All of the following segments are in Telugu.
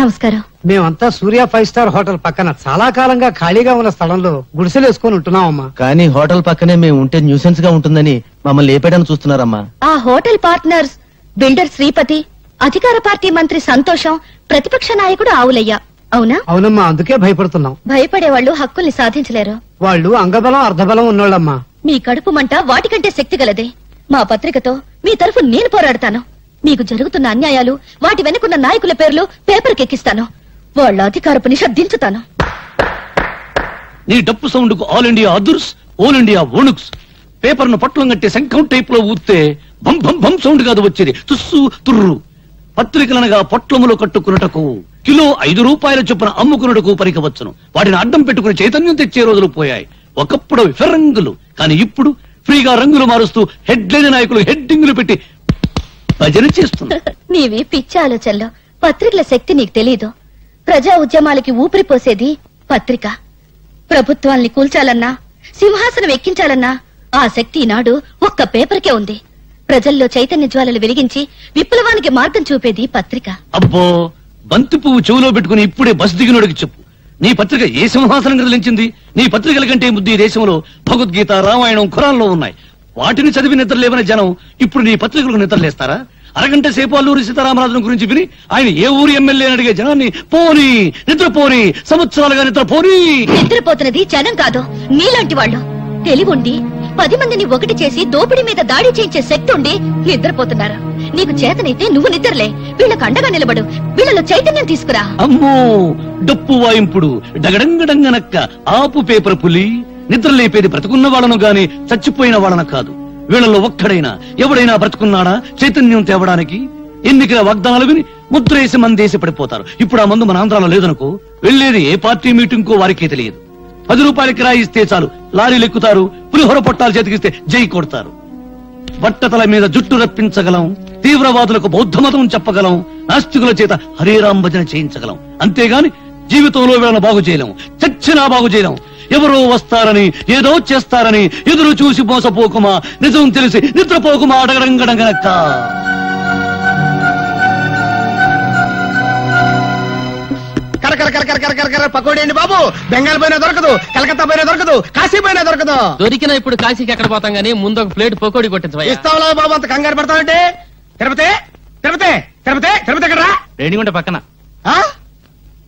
నమస్కారం. మేమంతా సూర్య 5 స్టార్ హోటల్ పక్కన చాలా కాలంగా ఖాళీగా ఉన్న స్థలంలో గుడిసెలు వేసుకుని ఉంటున్నామమ్మా. కానీ హోటల్ పక్కనే మేము ఉంటే న్యూసెన్స్ గా ఉంటుందని మమ్మల్ని లేపేయడానికి చూస్తున్నారమ్మా. ఆ హోటల్ పార్ట్నర్స్ బిల్డర్ శ్రీపతి, అధికార పార్టీ మంత్రి సంతోషం, ప్రతిపక్ష నాయకుడు ఆవులయ్య. అవునా? అవునమ్మా, అందుకే భయపడుతున్నాం. భయపడేవాళ్లు హక్కుల్ని సాధించలేరు. వాళ్ళు అంగబలం అర్ధబలం ఉన్నోళ్ళమ్మా. మీ కడుపు మంట వాటికంటే శక్తి గలదే. మా పత్రికతో మీ తరఫు నేను పోరాడతాను. మీకు జరుగుతున్న అన్యాయాలు, వాటి వెనుకున్న నాయకుల పేర్లు పేపర్కెక్కిస్తాను. వాళ్ళ అధికారపు నిష దించుతాను. నీ డప్పు సౌండ్ కు ఆల్ ఇండియా అదుర్స్, ఆల్ ఇండియా ఓణుక్స్. పేపర్ ను పట్లం కట్టి శంఖం టైప్ లో ఊస్తే భం భం భం సౌండ్ కాదు వచ్చేది, తుస్సు తుర్రు. పత్రికలనగా పొట్లములు కట్టుకున్నటకు కిలో 5 రూపాయల చొప్పున అమ్ముకున్నటకు పరికవచ్చును. వాటిని అడ్డం పెట్టుకుని చైతన్యం తెచ్చే రోజులు పోయాయి. ఒకప్పుడు ఫిరంగులు, కానీ ఇప్పుడు ఫ్రీగా రంగులు మారుస్తూ హెడ్లైన్ నాయకులు హెడ్డింగులు పెట్టి భజన చేస్తున్నా. నీవి పిచ్చి ఆలోచనలో. పత్రికల శక్తి నీకు తెలీదు. ప్రజా ఉద్యమాలకి ఊపిరి పోసేది పత్రిక. ప్రభుత్వాల్ని కూల్చాలన్నా, సింహాసనం ఎక్కించాలన్నా ఆ శక్తి ఈనాడు ఒక్క పేపర్కే ఉంది. ప్రజల్లో చైతన్య జ్వాలలు వెలిగించి విప్లవానికి మార్గం చూపేది పత్రిక. అబ్బో, బంతి పువ్వు చెవులో పెట్టుకుని ఇప్పుడే బస్ దిగినోడికి చెప్పు, నీ పత్రిక ఏ సింహాసనం కదిలించింది? నీ పత్రికల కంటే ముద్దు ఈ దేశంలో భగవద్గీత, రామాయణం, ఖురాన్లో ఉన్నాయి. వాటిని చదివి నిద్రలేవని జనం ఇప్పుడు నీ పత్రికలకు నిద్రలేస్తారా? అరగంట సేపు అల్లూరి సీతారామరాజును గురించి విని ఆయన ఏ ఊరి ఎమ్మెల్యే అని అడిగే జనాన్ని పోనీ నిద్రపోని, సంవత్సరాలుగా నిద్రపోని. నిద్రపోతున్నది జనం కాదు, నీలాంటి వాళ్ళు. తెలివుండి 10 మందిని ఒకటి చేసి దోపిడీ మీద దాడి చేయించే శక్తి ఉండి నిద్రపోతున్నారు. నీకు చేతనైతే నువ్వు నిద్రలే, వీళ్ళకు అండగా నిలబడు, వీళ్ళలో చైతన్యం తీసుకురా. అమ్మో, డప్పు వాయింపుడు డగడంగడంగనక్క ఆపు పేపర్ పులి. నిద్ర లేపేది బ్రతుకున్న వాళ్ళను గాని చచ్చిపోయిన వాళ్ళను కాదు. వీళ్ళలో ఒక్కడైనా ఎవడైనా బ్రతుకున్నాడా చైతన్యం తేవడానికి? ఎన్నికల వాగ్దానాలు విని ముద్రేసి మందేసి పడిపోతారు. ఇప్పుడు ఆ మందు మన ఆంధ్రాలో లేదనుకో, వెళ్లేది ఏ పార్టీ మీటింగ్ కో వారికే తెలియదు. 10 రూపాయల కిరాయి ఇస్తే చాలు లారీలు ఎక్కుతారు, పులిహోర పొట్టాలు చేతికిస్తే జై కొడతారు. బట్టతల మీద జుట్టు రప్పించగలం, తీవ్రవాదులకు బౌద్ధ మతం చెప్పగలం, నాస్తికుల చేత హరేరాం భజన చేయించగలం. అంతేగాని జీవితంలో వీళ్ళను బాగు చేయలేం, చచ్చినా బాగు చేయలేం. ఎవరో వస్తారని, ఏదో చేస్తారని ఎదురు చూసి మోసపోకుమా, నిజం తెలిసి నిద్రపోకుమా. అడగడంగడంగనక్క పకోడీ బాబు. బెంగాల్ పైన దొరకదు, కలకత్తా పైన దొరకదు, కాశీ పైన దొరకదు. దొరికినా ఇప్పుడు కాశీకి ఎక్కడ పోతాం గానీ ముందు ఒక ప్లేట్ పకోడీ కొట్టించవా. ఇస్తావులా బాబు, అంత కంగారు పెడతావంటే. తిరుపతి తిరుపతి తిరుపతి తిరుపతి ఎక్కడా? రేణిగుంట పక్కన.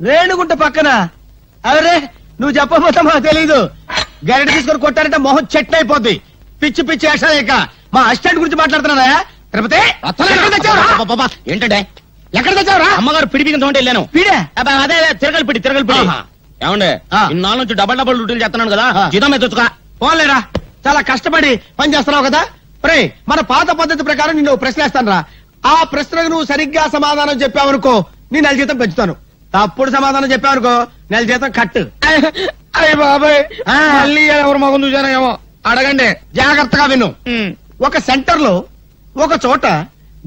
రేణుగుంట పక్కన? అవరే, నువ్వు చెప్పబోతా మాకు తెలీదు. గరిట తీసుకొని కొట్టారంటే మొహం చెట్టు అయిపోద్ది. పిచ్చి పిచ్చి యాక్షలేక మా అసిస్టెంట్ గురించి మాట్లాడుతున్నా. తిరుపతి ఏంటంటే ఎక్కడ తెచ్చావురా? అమ్మగారు పిడి బిగిన తోటి వెళ్ళాను. పిడే? అదే తిరగలి పిడి, తిరగలి పిడి. ఏమండే, ఇన్నాళ్ళ నుంచి డబల్ డ్యూటీలు చేస్తున్నాను కదా, జీతం మీద తెచ్చుకో. పోలేరా, చాలా కష్టపడి పని చేస్తున్నావు కదా. రే, మన పాత పద్ధతి ప్రకారం నిన్ను ప్రశ్న వేస్తాను రా. ఆ ప్రశ్నకు నువ్వు సరిగ్గా సమాధానం చెప్పావనుకో, నీ నెల జీతం పెంచుతాను. తప్పుడు సమాధానం చెప్పావనుకో, నెల జీతం కట్టు. అయ్య బాబాయ్, మళ్ళీ ఎవరు మగం చూసానో ఏమో. అడగండి, జాగ్రత్తగా విను. ఒక సెంటర్ లో ఒక చోట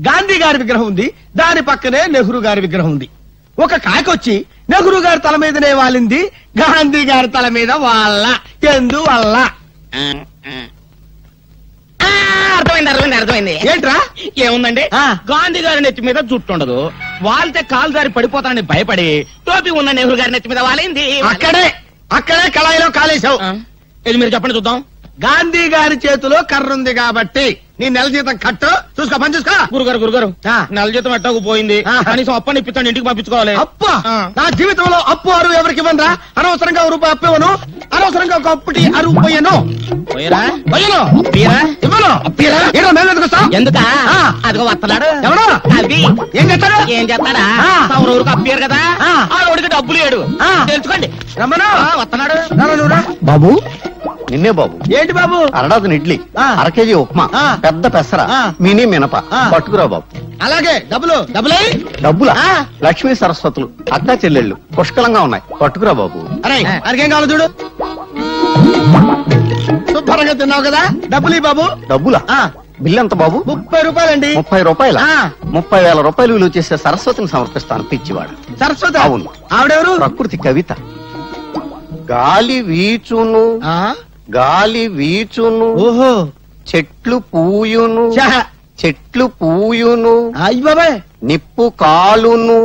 గాంధీ గారి విగ్రహం ఉంది, దాని పక్కనే నెహ్రూ గారి విగ్రహం ఉంది. ఒక కాకొచ్చి నెహ్రూ గారి తల మీదనే వాలింది, గాంధీ గారి తల మీద వాళ్ళ. ఎందువల్ల? అర్థమైంది అర్థమైంది అర్థమైంది. ఏంట్రా? ఏముందండి, గాంధీ గారి నెత్తి మీద జుట్టు ఉండదు, వాలితే కాలు జారి పడిపోతానని భయపడి టోపీ ఉన్న నెహ్రూ గారి నెత్తి మీద వాలింది. అక్కడే కళాయిలో కాలేశావు. ఇది మీరు చెప్పండి చూద్దాం. గాంధీ గారి చేతిలో కర్ర ఉంది కాబట్టి నీ నెల జీతం కట్టు. చూసుకో, పని చూసుకో. గురుగారు నెల జీతం ఎట్టకు పోయింది, కనీసం అప్పని ఇప్పించండి, ఇంటికి పంపించుకోవాలి. అప్ప? నా జీవితంలో అప్పు అరువు ఎవరికి ఇవ్వనరా. అనవసరంగా రూపాయి అప్పు ఇవ్వను, అనవసరంగా ఒక అప్పుటి అరువు పోయాను. ఎందుక? అదిగో వస్తున్నాడు. ఎవరు? అవి ఏం చేస్తాడు? ఏం చేస్తాడా? ఊరికి అప్పారు కదా, ఆ రోడ్డుకి డబ్బులు లేడు. తెలుసుకోండి. రమ్మను, వస్తున్నాడు. బాబు, నిన్నే బాబు. ఏంటి బాబు? అరడాది ఇడ్లీ, 1 కేజీ ఉప్మా, పెద్ద పెసర, మినీ మినప పట్టుకురా బాబు. అలాగే. డబ్బులే? డబ్బులా? లక్ష్మీ సరస్వతులు అక్కా చెల్లెళ్ళు పుష్కలంగా ఉన్నాయి, పట్టుకురా బాబు. అరే, అరికేం కావాలి చూడు. శుభ్రంగా తిన్నావు కదా, డబ్బులు బాబు. డబ్బులా? బిల్లు ఎంత బాబు? 30 రూపాయలండి. 30 రూపాయల? 30,000 రూపాయలు విలువ చేసే సరస్వతిని సమర్పిస్తాను. పిచ్చివాడు. సరస్వతి? అవును. ఆవిడెవరు? ప్రకృతి కవిత. గాలి వీచును, గాలి వీచును, ఓహో, చెట్లు పూయును, చెట్లు పూయును, అయ్య బాబాయ్, నిప్పు కాలును,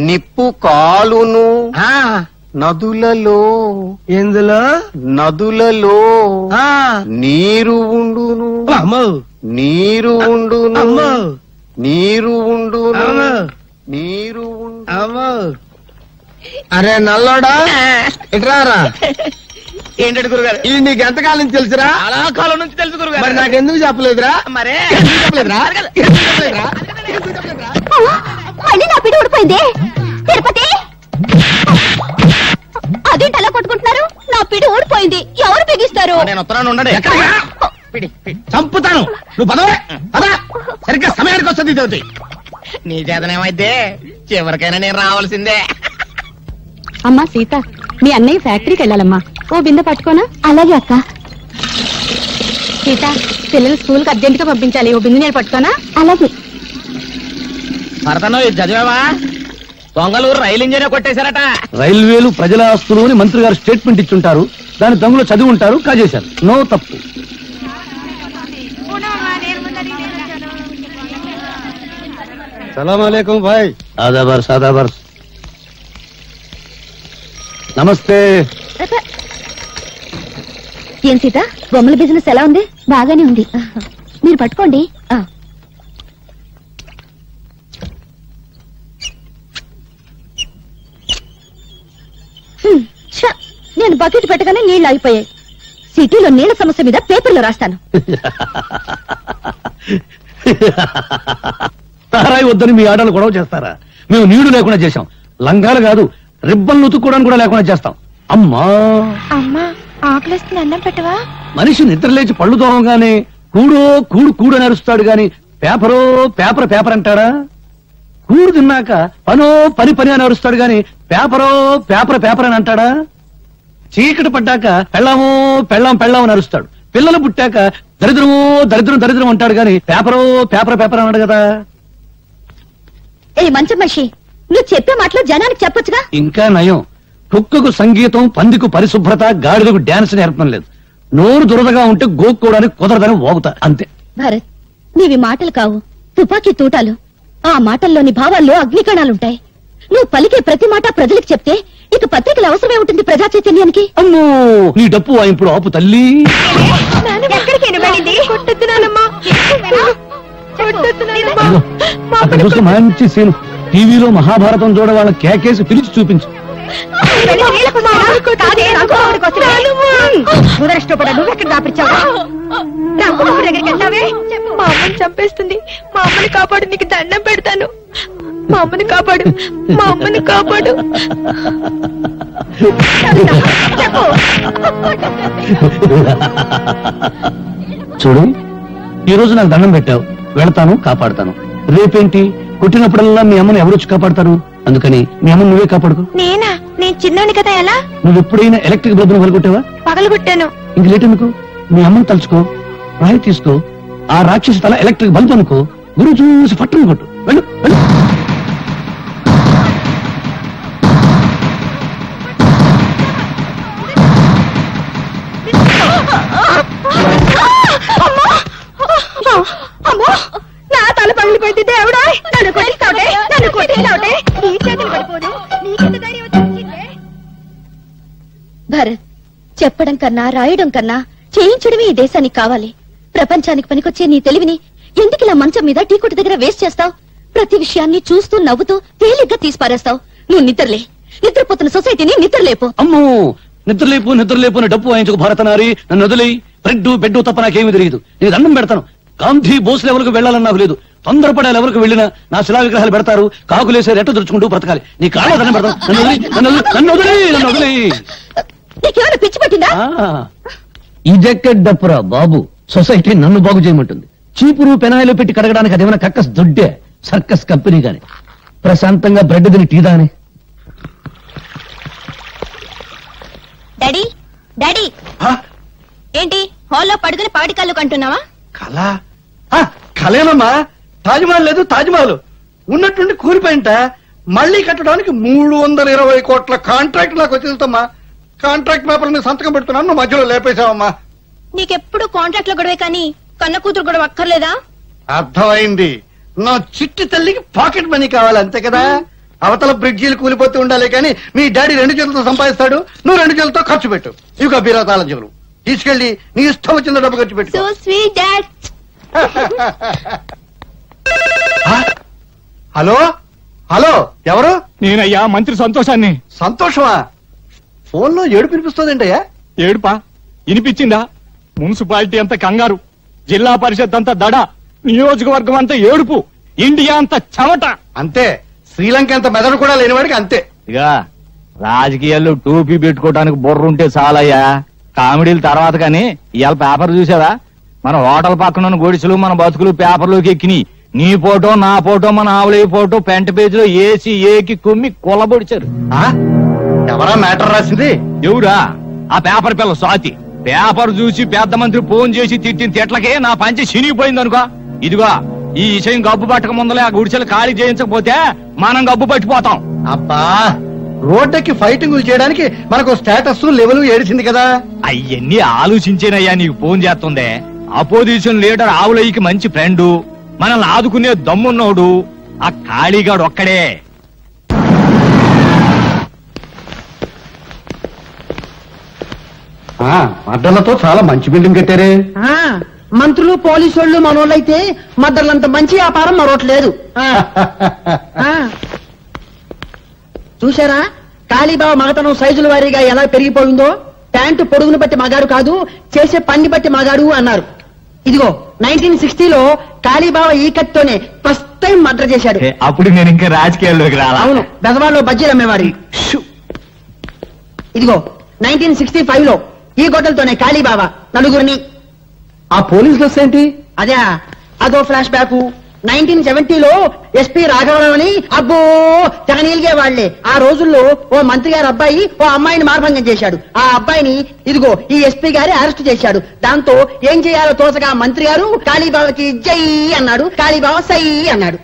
నిప్పు కాలును ఆ, నదులలో ఎందులో నదులలో ఆ, నీరు ఉండును అమ్మో నీరు ఉండును అమ్మో నీరు ఉండును అమ్మో నీరు ఉండు అమ్మో. అరే నల్లోడా ఇట్రారా. ఏంటంటే గురుగారు ఇది నీకు ఎంతకాలం నుంచి తెలుసురా? చాలా కాలం నుంచి తెలుసు గురుగారు. మరి నాకెందుకు చెప్పలేదురా? మరే ఎందుకు చెప్పలేదురా? ఎందుకు చెప్పలేదురా? మళ్ళీ నా పిడి ఊడిపోయింది. తిరుపతి అదేంటి అలా కొట్టుకుంటున్నారు? నా పిడి ఊడిపోయింది. ఎవరు బిగిస్తారు? నేను ఉత్తరాన్ని ఉండండి. చంపుతాను. నువ్వు పదవే పద. సరిగ్గా సమయానికి వస్తుంది దేవతి. నీ చేతనేమైతే చివరికైనా నేను రావాల్సిందే. అమ్మా సీత, మీ అన్నయ్య ఫ్యాక్టరీకి వెళ్ళాలమ్మా. ఓ బిందె పట్టుకోనా? అలాగే అక్క. సీత, పిల్లలు స్కూల్ కి అర్జెంట్ గా పంపించాలి. ఓ బిందె నేను పట్టుకోనా? అలాగే. భరతను ఇది చదివావా? దొంగలూరు రైలు ఇంజనే కొట్టేశారట. రైల్వేలు ప్రజల ఆస్తులు అని మంత్రి గారు స్టేట్మెంట్ ఇచ్చుంటారు. దాని దొంగలు చదివి ఉంటారు, కాజేశారు. నో తప్పు. సలాం అలైకుం భాయ్. ఆదాబర్స్ ఆదాబర్స్. నమస్తే. ఏం సీత, బొమ్మల బిజినెస్ ఎలా ఉంది? బాగానే ఉంది. మీరు పట్టుకోండి. నేను బకెట్ పెట్టగానే నీళ్లు ఆగిపోయాయి. సిటీలో నీళ్ల సమస్య మీద పేపర్లో రాస్తాను. తారాయి వద్దని మీ ఆటలు గొడవ చేస్తారా? మేము నీళ్లు లేకుండా చేశాం. లంగాలు కాదు, రిబ్బన్లు ఉతుక్కోవడానికి కూడా లేకుండా చేస్తాం. అమ్మా అమ్మా, ఆకలిస్తుంది, అన్నం పెట్టవా? మనిషి నిద్రలేచి పళ్ళు తోమగానే కూడో కూడు కూడు అని అరుస్తాడు గాని పేపరో పేపర్ పేపర్ అంటాడా? కూడు తిన్నాక పనో పని పని అని అరుస్తాడు గాని పేపరో పేపర్ పేపర్ అని అంటాడా? చీకటి పడ్డాక పెళ్ళామో పెళ్ళాం పెళ్ళాం అని అరుస్తాడు. పిల్లలు పుట్టాక దరిద్రమో దరిద్రం దరిద్రం అంటాడు గాని పేపరో పేపర్ పేపర్ అన్నాడు కదా. ఏ మంచి మనిషి, నువ్వు చెప్పే మాటలు జనానికి చెప్పొచ్చుగా. ఇంకా నయం, కుక్కకు సంగీతం, పందికు పరిశుభ్రత, గాడిదకు డాన్స్ నేర్పడం లేదు. నోరు దురదగా ఉంటే గోక్కోవడానికి కుదరదని వాగుతా అంతే. భరత్, నీవి మాటలు కావు, తుపాకీ తూటాలు. ఆ మాటల్లోని భావాల్లో అగ్నికణాలుంటాయి. నువ్వు పలికే ప్రతి మాట ప్రజలకు చెప్తే ఇక పత్రికలు అవసరమే ఉంటుంది ప్రజా చైతన్యానికి. అమ్మో, నీ డప్పు వాయింపుడు ఆపు తల్లి. అదిగో, అక్కడ చూస్తే మంచి సీను. టీవీలో మహాభారతం చూడ వాళ్ళ కేకేసి పిలిచి చూపించు. నువ్వెక్కడ దాపిచ్చావా? మా అమ్మని చంపేస్తుంది. మా అమ్మని కాపాడు, నీకు దండం పెడతాను. మా అమ్మని కాపాడు, మా అమ్మని కాపాడు. చూడు, ఈ రోజు నాకు దండం పెట్టావు, వెళతాను, కాపాడుతాను. రేపేంటి, కొట్టినప్పుడల్లా మీ అమ్మని ఎవరొచ్చి కాపాడతారు? అందుకని మీ అమ్మని నువ్వే కాపాడుకో. నేనా? నేను చిన్నోని కదా, ఎలా? నువ్వు ఎప్పుడైనా ఎలక్ట్రిక్ బల్బును పలుకొట్టావా? పగలగొట్టాను. ఇంక లేట్ ఎందుకు? మీ అమ్మని తలుచుకో, రాయి తీసుకో, ఆ రాక్షసి తల ఎలక్ట్రిక్ బల్బ్ అనుకో, గురువు చూసి పట్టును కొట్టు. వెళ్ళు వెళ్ళు. అమ్మో, నా తల పగిలిపోయింది. దేవుడా, నన్ను కొట్టిస్తావుటే, నన్ను కొట్టిస్తావుటే. నీ చేతులు పడిపోదు. నీకెంత ధైర్యం వచ్చిందే? భరత్, చెప్పడం కన్నా రాయడం కన్నా చేయించడమే ఈ దేశానికి కావాలి. ప్రపంచానికి పనికొచ్చే నీ తెలివిని ఎందుకు ఇలా మంచం మీద టీ కొట్టు దగ్గర వేస్ట్ చేస్తావు? ప్రతి విషయాన్ని చూస్తూ నవ్వుతూ తేలిగ్గా తీసిపారేస్తావు. నువ్వు నిద్రలే. నిద్రపోతున్న సొసైటీని నిద్రలేపు. అమ్మో, నిద్రలేపు నిద్రలేపు అని డప్పు వాయించుకు భారతనారి. నన్ను వదిలేయి. బ్రెడ్ బెడ్ తప్ప నాకేమీ తెలియదు. నేను దండం పెడతాను. గాంధీ బోస్ లెవెల్కు వెళ్ళాలని నాకు లేదు. తొందరపడే ఎవరికి వెళ్ళినా నా శిలా విగ్రహాలు పెడతారు. కాకులేసే రెట్ట దురుచుకుంటూ బ్రతకాలి. నీ కాళ్ళ దండం పెడతాను. నన్ను వదిలేయి. నీకేమైనా పిచ్చి పట్టిందా? ఇదెక్కడ డప్పురా బాబు, సొసైటీ నన్ను బాగు చేయమంటుంది. చీపురు పెనాయిలో పెట్టి కడగడానికి అదేమైనా కక్కస్ దొడ్డే సర్కస్ కంపెనీ గాని. ప్రశాంతంగా బ్రెడ్ తిని టీ దాని. డాడీ, డాడీ, ఏంటి హాల్లో పడుకుని పాడి కళ్ళు కంటున్నావా? కళ కళేనమ్మా. తాజ్మహల్ లేదు, తాజ్మహల్ ఉన్నట్టుండి కూలిపోయింట. మళ్లీ కట్టడానికి 320 కోట్ల కాంట్రాక్ట్ నాకు వచ్చేదమ్మా. కాంట్రాక్ట్ పేపర్ మీద సంతకం పెడుతున్నాను, నువ్వు మధ్యలో లేపేశావమ్మా. నీకెప్పుడు కాంట్రాక్ట్ లో గొడవే కానీ కన్న కూతురు గొడవ అక్కర్లేదా? అర్థమైంది. నా చిట్టి తల్లికి పాకెట్ మనీ కావాలి అంతే కదా. అవతల బ్రిడ్జీలు కూలిపోతూ ఉండాలి కానీ మీ డాడీ 2 చేతులతో సంపాదిస్తాడు, నువ్వు 2 చేతులతో ఖర్చు పెట్టు. ఇక బీరాతాల చెవులు తీసుకెళ్లి నీ ఇష్టం వచ్చిన డబ్బు ఖర్చు పెట్టు. So sweet dad. Hello hello, ఎవరు? నేనయ్యా మంత్రి సంతోషాన్ని. సంతోషమా? ఫోన్ లో ఏడుపు వినిపిస్తుందంటయ్యా. ఏడుపా వినిపించిందా? మున్సిపాలిటీ అంతా కంగారు, జిల్లా పరిషత్ అంతా దడ, నియోజకవర్గం అంతా ఏడుపు, ఇండియా అంతా చెమట. అంతే, శ్రీలంక అంత మెదడు కూడా లేనివాడికి అంతే. ఇక రాజకీయాల్లో టోపీ పెట్టుకోవడానికి బుర్ర ఉంటే చాలయ్యా, కామెడీల తర్వాత. కానీ ఇవాళ పేపర్ చూసావా? మన హోటల్ పక్కన ఉన్న గొడిసెలు మన బతుకులు పేపర్లోకి ఎక్కినాయి. నీ ఫోటో నా ఫోటో మన ఆవులయ్య ఫోటో పెంట పేజీలో ఏసి ఏకి కుమ్మి కొలబొడిచారు. ఎవరా మ్యాటర్ రాసింది? ఎవరా? ఆ పేపర్ పిల్ల స్వాతి. పేపర్ చూసి పెద్ద మంత్రి ఫోన్ చేసి తిట్టిన తిట్లకే నా పంచి చినిగిపోయింది అనుకో. ఇదిగో ఈ విషయం గబ్బు పట్టక ముందలే ఆ గుడిసెలు ఖాళీ చేయించకపోతే మనం గబ్బు పట్టిపోతాం. అబ్బా, రోడ్డుకి ఫైటింగ్ చేయడానికి మనకు స్టేటస్ లెవెల్ ఏడిచింది కదా. అయ్యన్ని ఆలోచించేనయ్యా నీకు ఫోన్ చేస్తుందే. అపోజిషన్ లీడర్ ఆవులయ్యకి మంచి ఫ్రెండు, మనల్ని ఆదుకునే దమ్మున్నోడు ఆ ఖాళీగాడు ఒక్కడే. అడ్డలతో చాలా మంచి బిల్డింగ్ కట్టారే. మంత్రులు పోలీసు వాళ్ళు మనోళ్ళైతే మద్దర్లంత మంచి వ్యాపారం మరొకట్లేదు. చూసారా కాళీబాబా మగతనం సైజుల వారీగా ఎలా పెరిగిపోయిందో? ప్యాంటు పొడుగును బట్టి మగాడు కాదు, చేసే పని బట్టి మగాడు అన్నారు. ఇదిగో 1960లో కాళీబాబా ఈ కత్తోనే ఫస్ట్ టైం మర్డర్ చేశాడు. అప్పుడు నేను ఇంకా రాజకీయాల్లోకి రాలా. అవును, బెజవాడలో బజ్జీలు అమ్మేవాడి. ఇదిగో 1965లో ఈ గొడ్డలతోనే కాళీబాబా నలుగురిని. ఆ పోలీస్ బస్ ఏంటి? అదే, అదో ఫ్లాష్ బ్యాక్. 1970లో ఎస్పీ రాఘవరావు అని అబ్బో తెగ నీలిగే వాళ్లే. ఆ రోజుల్లో ఓ మంత్రి గారి అబ్బాయి ఓ అమ్మాయిని మార్భంగం చేశాడు. ఆ అబ్బాయిని ఇదిగో ఈ ఎస్పీ గారి అరెస్ట్ చేశాడు. దాంతో ఏం చేయాలో తోచగా మంత్రి గారు కాళీబాబాకి జై అన్నాడు, కాళీబాబా సై అన్నాడు.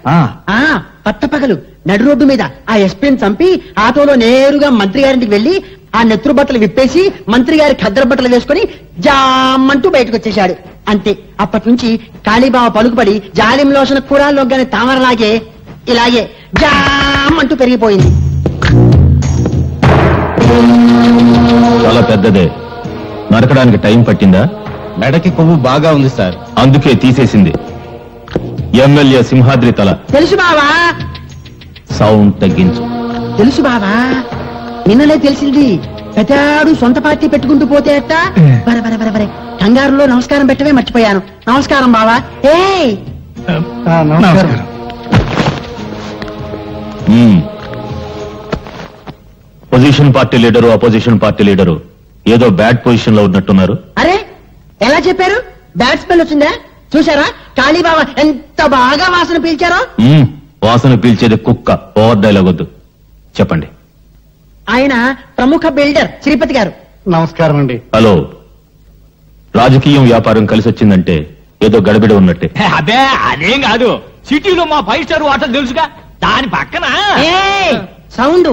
పట్టపగలు నడు రోడ్డు మీద ఆ ఎస్పీని చంపి ఆటోలో నేరుగా మంత్రి గారింటికి వెళ్లి ఆ నెత్తురు బట్టలు విప్పేసి మంత్రి గారి ఖద్దరు బట్టలు వేసుకుని జామంటూ బయటకు వచ్చేశాడు. అంతే, అప్పటి నుంచి కాళీబాబా పలుకుపడి జాలిం లోషణ కూడాల్లోగానే తామరలాగే ఇలాగే జామంటూ పెరిగిపోయింది. చాలా పెద్దదే, నరకడానికి టైం పట్టిందా? మెడకి కొవ్వు బాగా ఉంది సార్, అందుకే తీసేసింది. ఎమ్మెల్యే సింహాద్రి తల. తెలుసు బావా. సౌండ్ తగ్గించు. తెలుసు బావా, నిన్నలే తెలిసింది. పెద్దాడు సొంత పార్టీ పెట్టుకుంటూ పోతే అట్ట. బరే బరే బరే బరే, కంగారులో నమస్కారం పెట్టవే మర్చిపోయాను. నమస్కారం బావా. ఏ నమస్కారం. Position party leader opposition party leader ఏదో బ్యాడ్ పొజిషన్ లో ఉన్నట్టున్నారు. అరే ఎలా చెప్పారు? బ్యాడ్ స్మెల్ వచ్చిందా? చూసారా కాళీబాబా ఎంత బాగా వాసన పీల్చారో? వాసన పీల్చేది కుక్క. ఓవర్ డైలాగ్ వద్దు, చెప్పండి. ఆయన ప్రముఖ బిల్డర్ శ్రీపతి గారు. నమస్కారం అండి. హలో, రాజకీయం వ్యాపారం కలిసి వచ్చిందంటే ఏదో గడబిడ ఉన్నట్టే. అదే అదేం కాదు, సిటీలో మా 5 స్టార్ హోటల్ తెలుసుగా, దాని పక్కన సౌండ్.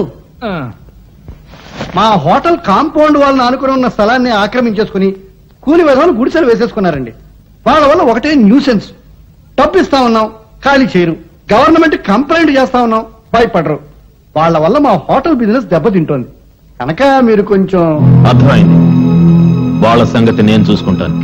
మా హోటల్ కాంపౌండ్ వాళ్ళని ఆనుకుని ఉన్న స్థలాన్ని ఆక్రమించేసుకుని కూలి విధాలు గుడిసెలు వేసేసుకున్నారండి. వాళ్ళ వల్ల ఒకటే న్యూసెన్స్. డబ్బు ఇస్తా ఉన్నాం, ఖాళీ చేయరు. గవర్నమెంట్ కంప్లైంట్ చేస్తా ఉన్నాం, భయపడరు. వాళ్ళ వల్ల మా హోటల్ బిజినెస్ దెబ్బతింటోంది. కనుక మీరు కొంచెం. అర్థమైంది, వాళ్ళ సంగతి నేను చూసుకుంటాను.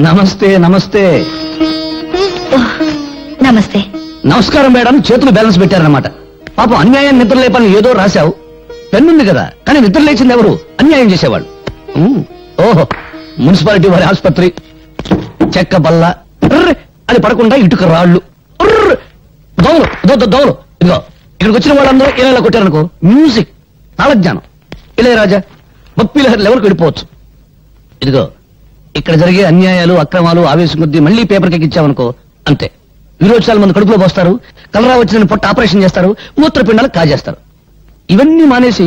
నమస్తే. నమస్తే. నమస్తే. నమస్కారం మేడం చేతులు బ్యాలెన్స్ పెట్టారన్నమాట. పాపం అన్యాయం నిద్ర లేపని ఏదో రాశావు. పెన్నుంది కదా, కానీ నిద్ర లేచింది ఎవరు? అన్యాయం చేసేవాళ్ళు. ఓహో, మున్సిపాలిటీ వారి ఆసుపత్రి, చెక్క బల్ల, అది పడకుండా ఇటుక రాళ్ళు, దోమలు. ఇదిగో ఇక్కడికి వచ్చిన వాళ్ళందరూ ఇలా కొట్టారనుకో, మ్యూజిక్, తాళజ్ఞానం, ఇళయరాజా, బప్పిలహరి లెవెల్కి వెళ్ళిపోవచ్చు. ఇదిగో ఇక్కడ జరిగే అన్యాయాలు, అక్రమాలు ఆవేశం కొద్దీ మళ్ళీ పేపర్కి ఎక్కించామనుకో, అంతే. విరోచనాలు మంది కడుపులో పోస్తారు, కలరా వచ్చిన పొట్ట ఆపరేషన్ చేస్తారు, మూత్రపిండాలు కాజేస్తారు. ఇవన్నీ మానేసి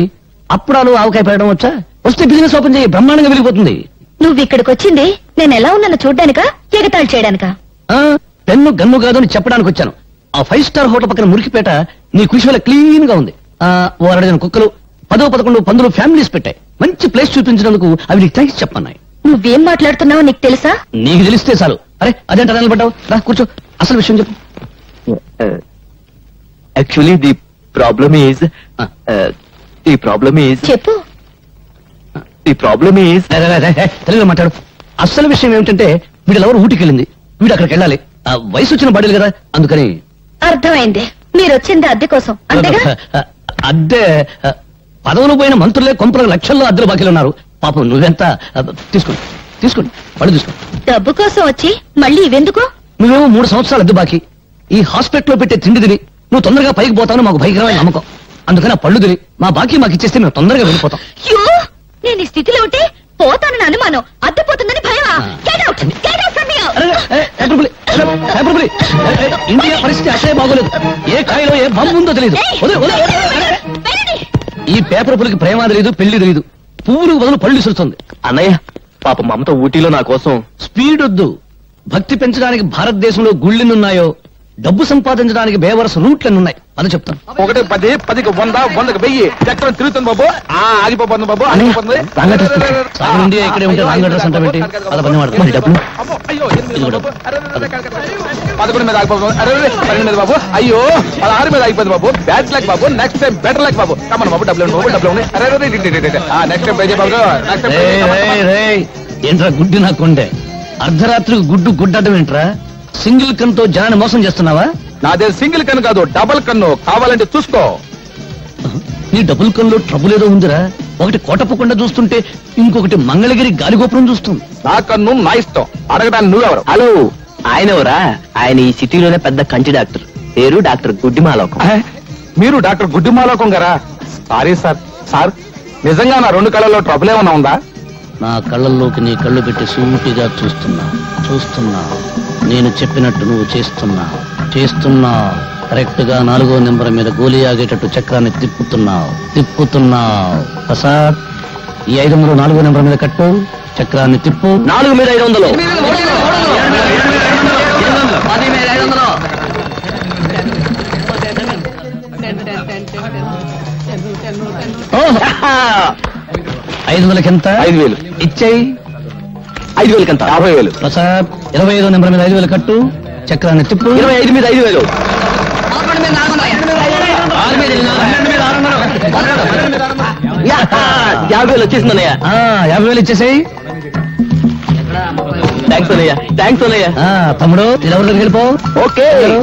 అప్పుడాలు ఆవకాయ పెట్టడం వచ్చా? వస్తే బిజినెస్ ఓపెన్ చేయి, బ్రహ్మాండంగా వెళ్ళిపోతుంది. నువ్వు ఇక్కడికి వచ్చింది నేను ఎలా ఉన్నానో చూడ్డానికా, ఎగతాళి చేయడానికా? పెన్ను గన్ను కాదు అని చెప్పడానికి వచ్చాను. ఆ 5 స్టార్ హోటల్ పక్కన మురికిపేట నీ కుషివల క్లీన్ గా ఉంది. ఓ 2 కుక్కలు, 10-11 పందులు ఫ్యామిలీస్ పెట్టాయి. మంచి ప్లేస్ చూపించినందుకు అవి నీకు థ్యాంక్స్ చెప్పన్నాయి. నువ్వేం మాట్లాడుతున్నావో నీకు తెలుసా? నీకు తెలిస్తే చాలు. అరే అదేంట నిలబడ్డావు, రా కూర్చో, అసలు విషయం చెప్పు. యాక్చువల్లీ ది ప్రాబ్లమ్ ఈజ్ చెప్పు. తెలుగులో మాట్లాడు. అసలు విషయం ఏమిటంటే వీళ్ళెవరు ఊటికి వెళ్ళింది, వీడు అక్కడికి వెళ్ళాలి. వయసు వచ్చిన బడీలు కదా, అందుకని. అర్థమైంది, మీరు వచ్చింది అద్దె కోసం అంతేగా? అద్దె పదవులు పోయిన మంత్రులే కొంపల లక్షల్లో అద్దెలు బాకీలు ఉన్నారు. పాపం నువ్వెంత? తీసుకోండి పళ్ళు తీసుకోండి. డబ్బు కోసం వచ్చి మళ్ళీ ఇవెందుకు? నువ్వేమో 3 సంవత్సరాలు అద్దె బాకీ. ఈ హాస్పిటల్లో పెట్టే తిండి తిని నువ్వు తొందరగా పైకి పోతావు మాకు భయంకరమైన నమ్మకం. అందుకని ఆ పళ్ళు తిని మా బాకీ మాకు ఇచ్చేస్తే మేము తొందరగా వెళ్ళిపోతాం. నేను ఈ స్థితిలో ఉంటే పోతానని అనుమానం, అద్దె పోతుందని భయమా? ఇండియా పరిస్థితి అసలే బాగోలేదు. ఏ కాయలో ఏ బాంబు ఉందో తెలియదు. ఈ పేపర్ పులికి ప్రేమ తెలియదు, పెళ్లి తెలియదు. పువ్వులు బదులు పళ్ళు ఇసురుతుంది. అన్నయ్య పాప మమత ఊటీలో నా కోసం. స్పీడ్ వద్దు. భక్తి పెంచడానికి భారతదేశంలో గుళ్ళెన్నున్నాయో, డబ్బు సంపాదించడానికి బేవరస రూట్లెన్నున్నాయి అని చెప్తాను. 1 10 10కి 100 100కి 1000 చక్రం తిరుగుతుంది బాబు. ఆగిపోతుంది బాబు, ఆగిపోతుంది. ఇండియా ఇక్కడే ఉంటే రాంగ్ అడ్రస్ అంటే పెట్టి అలా పని వాడుతుంది. డబ్బులు 11 మీద ఆగిపోతుంది. 12 మీద బాబు. అయ్యో 16 మీద ఆగిపోతుంది బాబు. బ్యాడ్ లక్ బాబు, నెక్స్ట్ టైం బెటర్ లక్ బాబు. కమన్ బాబు, డబ్బులు బాబు, డబ్బులు ఉన్నాయి. నెక్స్ట్ టైం పే బాబు. ఏంట్రా గుడ్డి నా కొండే, అర్ధరాత్రికి గుడ్డటం ఏంట్రా? సింగిల్ కన్నుతో జనాన్ని మోసం చేస్తున్నావా? నాదే సింగిల్ కన్ను కాదు, డబుల్ కన్ను. కావాలంటే చూసుకో. నీ డబుల్ కన్నులో ట్రబుల్ ఏదో ఉందిరా. ఒకటి కోటప్పకుండా చూస్తుంటే ఇంకొకటి మంగళగిరి గాలిగోపురం చూస్తుంది. నా కన్ను నా ఇష్టం. అడగడానికి నువ్వెవరు? హలో, ఆయన ఎవరా? ఆయన ఈ సిటీలోనే పెద్ద కంటి డాక్టర్. పేరు డాక్టర్ గుడ్డిమాలోకం. మీరు డాక్టర్ గుడ్డిమాలోకం గారా? సారీ సార్ నిజంగా నా 2 కళ్ళల్లో ట్రబుల్ ఏమన్నా ఉందా? నా కళ్ళల్లోకి నీ కళ్ళు పెట్టి సూటిగా చూస్తున్నా. నేను చెప్పినట్టు నువ్వు చేస్తున్నా. కరెక్ట్ గా 4వ నెంబర్ మీద గోలీ ఆగేటట్టు చక్రాన్ని తిప్పుతున్నావు. ప్రసాద్, ఈ 500 4వ నెంబర్ మీద కట్టు, చక్రాన్ని తిప్పు. 4 మీద 500. ఓహో, 500కి ఎంత? 5000 ఇచ్చేయి. 5000కి ఎంత? 50000. ప్రసాద్, 25వ నెంబర్ మీద 5000 కట్టు, చక్రాన్ని తిప్పు. 25 మీద 5000. 50,000 వచ్చేసిందన్నయ్య. 50,000 ఇచ్చేసేయి. థ్యాంక్స్ అన్నయ్య. తమ్ముడు, ఎవరి దగ్గరికి వెళ్ళిపో. ఓకే.